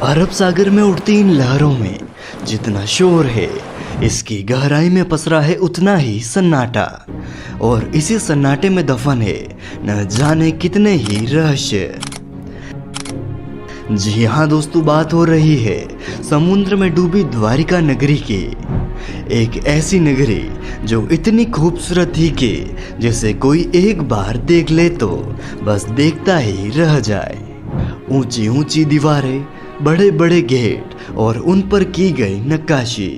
अरब सागर में उठती इन लहरों में जितना शोर है, इसकी गहराई में पसरा है उतना ही सन्नाटा। और इसी सन्नाटे में दफन है न जाने कितने ही रहस्य। जी हाँ दोस्तों, बात हो रही है समुद्र में डूबी द्वारिका नगरी की। एक ऐसी नगरी जो इतनी खूबसूरत थी कि जैसे कोई एक बार देख ले तो बस देखता ही रह जाए। ऊंची ऊंची दीवारें, बड़े बड़े गेट और उन पर की गई नक्काशी,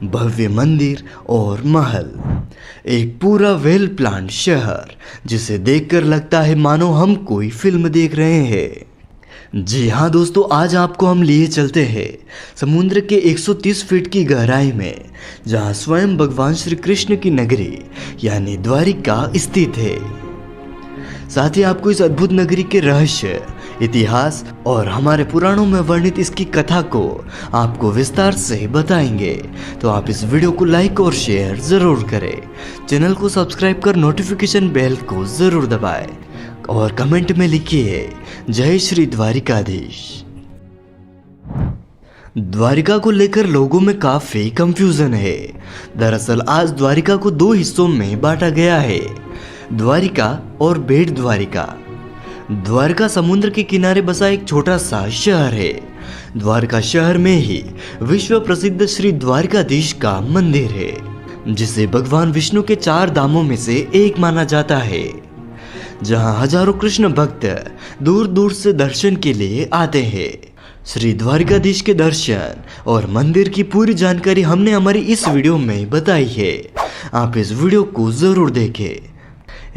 भव्य मंदिर और महल, एक पूरा वेल प्लान्ड शहर जिसे देखकर लगता है मानो हम कोई फिल्म देख रहे हैं। जी हाँ दोस्तों, आज आपको हम लिए चलते हैं समुद्र के 130 फीट की गहराई में, जहाँ स्वयं भगवान श्री कृष्ण की नगरी यानी द्वारिका स्थित है। साथ ही आपको इस अद्भुत नगरी के रहस्य, इतिहास और हमारे पुराणों में वर्णित इसकी कथा को आपको विस्तार से बताएंगे। तो आप इस वीडियो को लाइक और शेयर जरूर करें, चैनल को सब्सक्राइब कर नोटिफिकेशन बेल को जरूर दबाएं और कमेंट में लिखिए जय श्री द्वारिकाधीश। द्वारिका को लेकर लोगों में काफी कंफ्यूजन है। दरअसल आज द्वारिका को दो हिस्सों में बांटा गया है, द्वारिका और बेट द्वारिका। द्वारका समुद्र के किनारे बसा एक छोटा सा शहर है। द्वारका शहर में ही विश्व प्रसिद्ध श्री द्वारिकाधीश का मंदिर है, जिसे भगवान विष्णु के 4 धामों में से एक माना जाता है, जहां हजारों कृष्ण भक्त दूर दूर से दर्शन के लिए आते हैं। श्री द्वारिकाधीश के दर्शन और मंदिर की पूरी जानकारी हमने हमारी इस वीडियो में बताई है, आप इस वीडियो को जरूर देखें।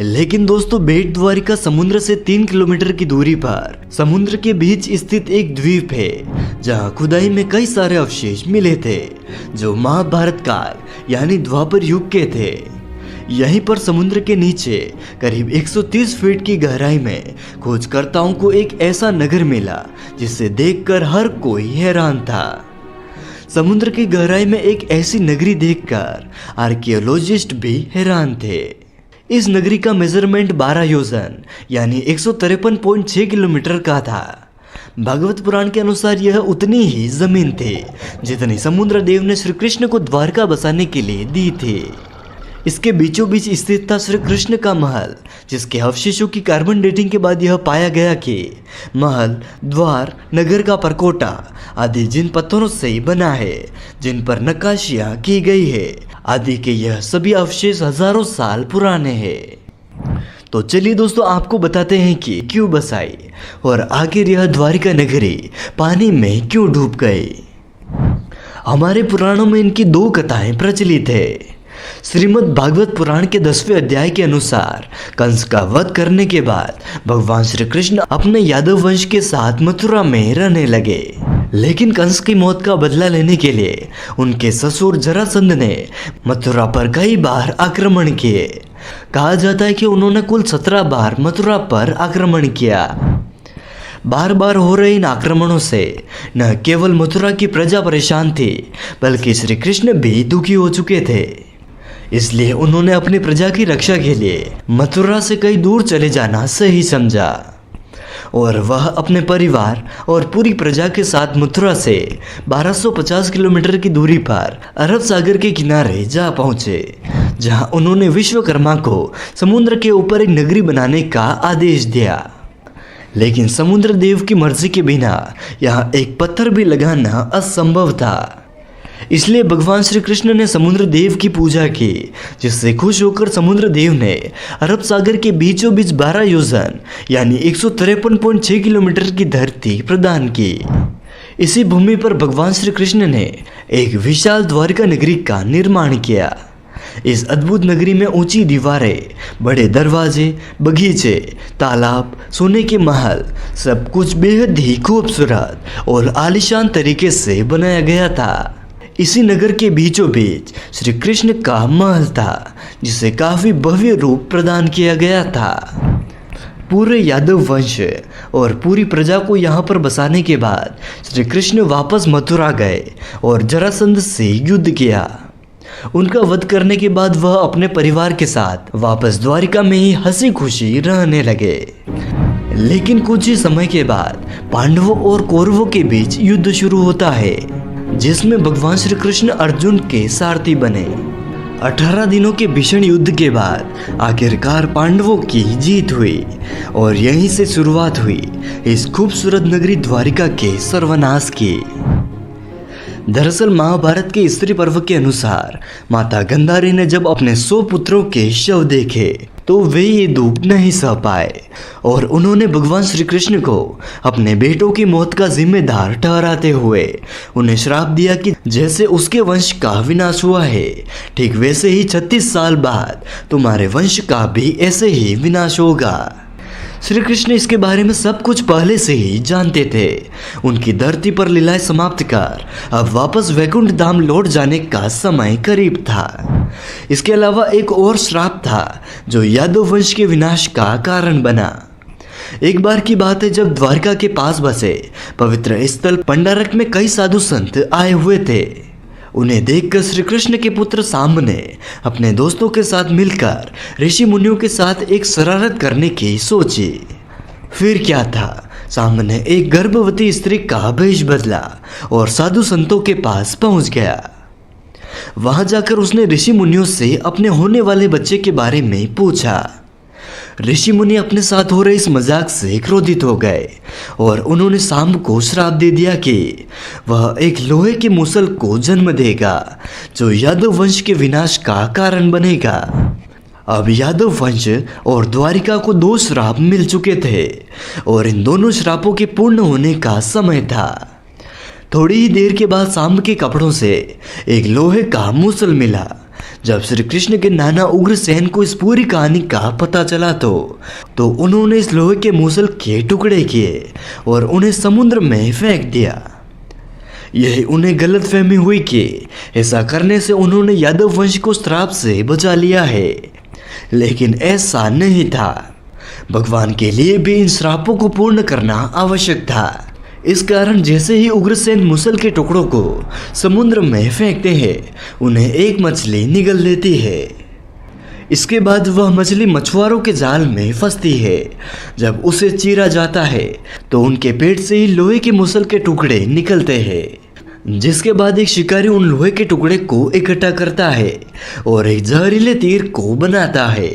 लेकिन दोस्तों, बेट द्वारिका समुद्र से 3 किलोमीटर की दूरी पर समुद्र के बीच स्थित एक द्वीप है, जहां खुदाई में कई सारे अवशेष मिले थे जो महाभारत काल यानी द्वापर युग के थे। यहीं पर समुद्र के नीचे करीब 130 फीट की गहराई में खोजकर्ताओं को एक ऐसा नगर मिला जिसे देखकर हर कोई हैरान था। समुद्र की गहराई में एक ऐसी नगरी देखकर आर्कियोलॉजिस्ट भी हैरान थे। इस नगरी का मेजरमेंट 12 योजन यानी 153.6 किलोमीटर का था। भागवत पुराण के अनुसार यह उतनी ही जमीन थी जितनी समुद्र देव ने श्री कृष्ण को द्वारका बसाने के लिए दी थी। इसके बीचों बीच स्थित था श्री कृष्ण का महल, जिसके अवशेषों की कार्बन डेटिंग के बाद यह पाया गया कि महल, द्वार, नगर का परकोटा आदि जिन पत्थरों से बना है, जिन पर नक्काशियां की गई है आदि के यह सभी अवशेष हजारों साल पुराने हैं। तो चलिए दोस्तों, आपको बताते हैं कि क्यों बसाई और आखिर यह द्वारिका नगरी पानी में क्यों डूब गई। हमारे पुराणों में इनकी 2 कथाएं प्रचलित है। श्रीमद् भागवत पुराण के 10वें अध्याय के अनुसार कंस का वध करने के बाद भगवान श्री कृष्ण अपने यादव वंश के साथ मथुरा में रहने लगे। लेकिन कंस की मौत का बदला लेने के लिए उनके ससुर जरासंध ने मथुरा पर कई बार आक्रमण किए। कहा जाता है कि उन्होंने कुल 17 बार मथुरा पर आक्रमण किया। बार बार हो रहे इन आक्रमणों से न केवल मथुरा की प्रजा परेशान थी, बल्कि श्री कृष्ण भी दुखी हो चुके थे। इसलिए उन्होंने अपनी प्रजा की रक्षा के लिए मथुरा से कहीं दूर चले जाना सही समझा और वह अपने परिवार और पूरी प्रजा के साथ मथुरा से 1250 किलोमीटर की दूरी पर अरब सागर के किनारे जा पहुंचे, जहां उन्होंने विश्वकर्मा को समुद्र के ऊपर एक नगरी बनाने का आदेश दिया। लेकिन समुद्र देव की मर्जी के बिना यहाँ एक पत्थर भी लगाना असंभव था। इसलिए भगवान श्री कृष्ण ने समुद्र देव की पूजा की, जिससे खुश होकर समुद्र देव ने अरब सागर के बीचों बीच 12 योजन यानी 153.6 किलोमीटर की धरती प्रदान की। इसी भूमि पर भगवान श्री कृष्ण ने एक विशाल द्वारिका नगरी का निर्माण किया। इस अद्भुत नगरी में ऊंची दीवारें, बड़े दरवाजे, बगीचे, तालाब, सोने के महल, सब कुछ बेहद ही खूबसूरत और आलीशान तरीके से बनाया गया था। इसी नगर के बीचों बीच श्री कृष्ण का महल था, जिसे काफी भव्य रूप प्रदान किया गया था। पूरे यादव वंश और पूरी प्रजा को यहाँ पर बसाने के बाद श्री कृष्ण वापस मथुरा गए और जरासंध से युद्ध किया। उनका वध करने के बाद वह अपने परिवार के साथ वापस द्वारिका में ही हंसी खुशी रहने लगे। लेकिन कुछ ही समय के बाद पांडवों और कौरवों के बीच युद्ध शुरू होता है, जिसमें भगवान श्री कृष्ण अर्जुन के सारथी बने। 18 दिनों के भीषण युद्ध के बाद आखिरकार पांडवों की जीत हुई और यहीं से शुरुआत हुई इस खूबसूरत नगरी द्वारिका के सर्वनाश की। दरअसल महाभारत के स्त्री पर्व के अनुसार माता गांधारी ने जब अपने 100 पुत्रों के शव देखे तो वे ये दुख नहीं सह पाए और उन्होंने भगवान श्री कृष्ण को अपने बेटों की मौत का जिम्मेदार ठहराते हुए उन्हें श्राप दिया कि जैसे उसके वंश का विनाश हुआ है, ठीक वैसे ही 36 साल बाद तुम्हारे वंश का भी ऐसे ही विनाश होगा। श्री कृष्ण इसके बारे में सब कुछ पहले से ही जानते थे। उनकी धरती पर लीलाएं समाप्त कर अब वापस वैकुंठ धाम लौट जाने का समय करीब था। इसके अलावा एक और श्राप था जो यादव वंश के विनाश का कारण बना। एक बार की बात है जब द्वारका के पास बसे पवित्र स्थल पंडारक में कई साधु संत आए हुए थे। उन्हें देखकर श्री कृष्ण के पुत्र सांब ने अपने दोस्तों के साथ मिलकर ऋषि मुनियों के साथ एक शरारत करने की सोची। फिर क्या था, सांब ने एक गर्भवती स्त्री का भेष बदला और साधु संतों के पास पहुंच गया। वहां जाकर उसने ऋषि मुनियों से अपने होने वाले बच्चे के बारे में पूछा। ऋषि मुनि अपने साथ हो रहे इस मजाक से क्रोधित हो गए और उन्होंने सांब को श्राप दे दिया कि वह एक लोहे के मूसल को जन्म देगा जो यादव वंश के विनाश का कारण बनेगा। अब यादव वंश और द्वारिका को 2 श्राप मिल चुके थे और इन दोनों श्रापों के पूर्ण होने का समय था। थोड़ी ही देर के बाद सांब के कपड़ों से एक लोहे का मूसल मिला। जब श्री कृष्ण के नाना उग्रसेन को इस पूरी कहानी का पता चला तो उन्होंने इस लोहे के मूसल के टुकड़े किए और उन्हें समुद्र में फेंक दिया। यही उन्हें गलतफहमी हुई कि ऐसा करने से उन्होंने यादव वंश को श्राप से बचा लिया है, लेकिन ऐसा नहीं था। भगवान के लिए भी इन श्रापों को पूर्ण करना आवश्यक था। इस कारण जैसे ही उग्रसेन मूसल के टुकड़ों को समुद्र में फेंकते हैं, उन्हें एक मछली निगल लेती है। इसके बाद वह मछली मछुआरों के जाल में फंसती है। जब उसे चीरा जाता है तो उनके पेट से ही लोहे के मूसल के टुकड़े निकलते हैं, जिसके बाद एक शिकारी उन लोहे के टुकड़े को इकट्ठा करता है और एक जहरीले तीर को बनाता है।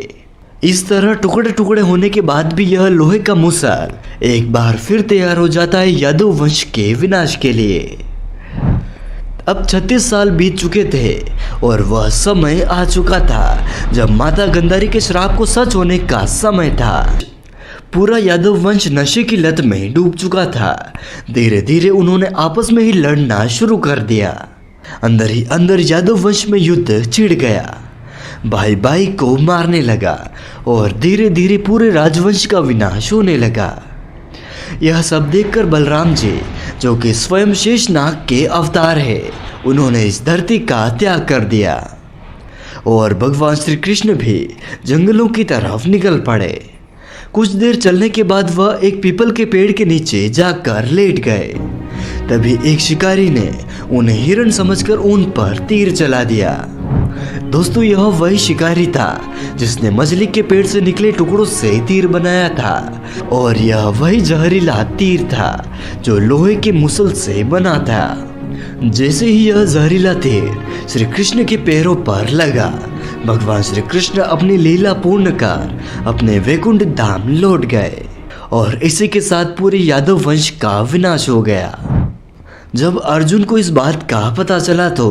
इस तरह टुकड़े टुकड़े होने के बाद भी यह लोहे का मूसल एक बार फिर तैयार हो जाता है यादव वंश के विनाश के लिए। अब 36 साल बीत चुके थे और वह समय आ चुका था जब माता गांधारी के श्राप को सच होने का समय था। पूरा यादव वंश नशे की लत में डूब चुका था। धीरे धीरे उन्होंने आपस में ही लड़ना शुरू कर दिया। अंदर ही अंदर यादव वंश में युद्ध छिड़ गया। भाई भाई को मारने लगा और धीरे धीरे पूरे राजवंश का विनाश होने लगा। यह सब देखकर बलराम जी, जो कि स्वयं शेषनाग के अवतार है, उन्होंने इस धरती का त्याग कर दिया और भगवान श्री कृष्ण भी जंगलों की तरफ निकल पड़े। कुछ देर चलने के बाद वह एक पीपल के पेड़ के नीचे जाकर लेट गए। तभी एक शिकारी ने उन्हें हिरण समझकर उन पर तीर चला दिया। दोस्तों, यह वही शिकारी था जिसने मछली के पेड़ से निकले टुकड़ों से तीर बनाया था और यह वही जहरीला तीर था जो लोहे के मूसल से बना था। जैसे ही यह जहरीला तीर श्री कृष्ण के पैरों पर लगा, भगवान श्री कृष्ण अपनी लीला पूर्ण कर अपने वैकुंठ धाम लौट गए और इसी के साथ पूरे यादव वंश का विनाश हो गया। जब अर्जुन को इस बात का पता चला तो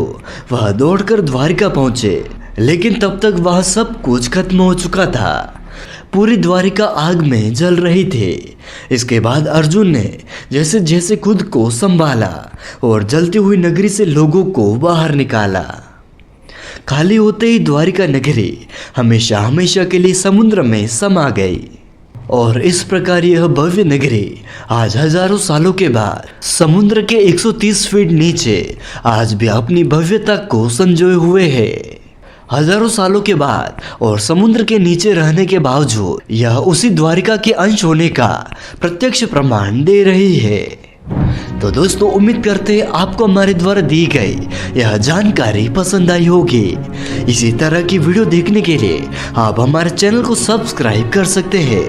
वह दौड़कर द्वारिका पहुंचे, लेकिन तब तक वह सब कुछ खत्म हो चुका था। पूरी द्वारिका आग में जल रही थी। इसके बाद अर्जुन ने जैसे जैसे खुद को संभाला और जलती हुई नगरी से लोगों को बाहर निकाला। खाली होते ही द्वारिका नगरी हमेशा हमेशा के लिए समुद्र में समा गई और इस प्रकार यह भव्य नगरी आज हजारों सालों के बाद समुद्र के 130 फीट नीचे आज भी अपनी भव्यता को संजोए हुए है। हजारों सालों के बाद और समुद्र के नीचे रहने के बावजूद यह उसी द्वारिका के अंश होने का प्रत्यक्ष प्रमाण दे रही है। तो दोस्तों, उम्मीद करते हैं आपको हमारे द्वारा दी गई यह जानकारी पसंद आई होगी। इसी तरह की वीडियो देखने के लिए आप हमारे चैनल को सब्सक्राइब कर सकते हैं।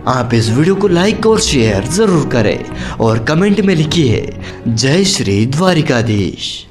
आप इस वीडियो को लाइक और शेयर जरूर करें और कमेंट में लिखिए जय श्री द्वारिकाधीश।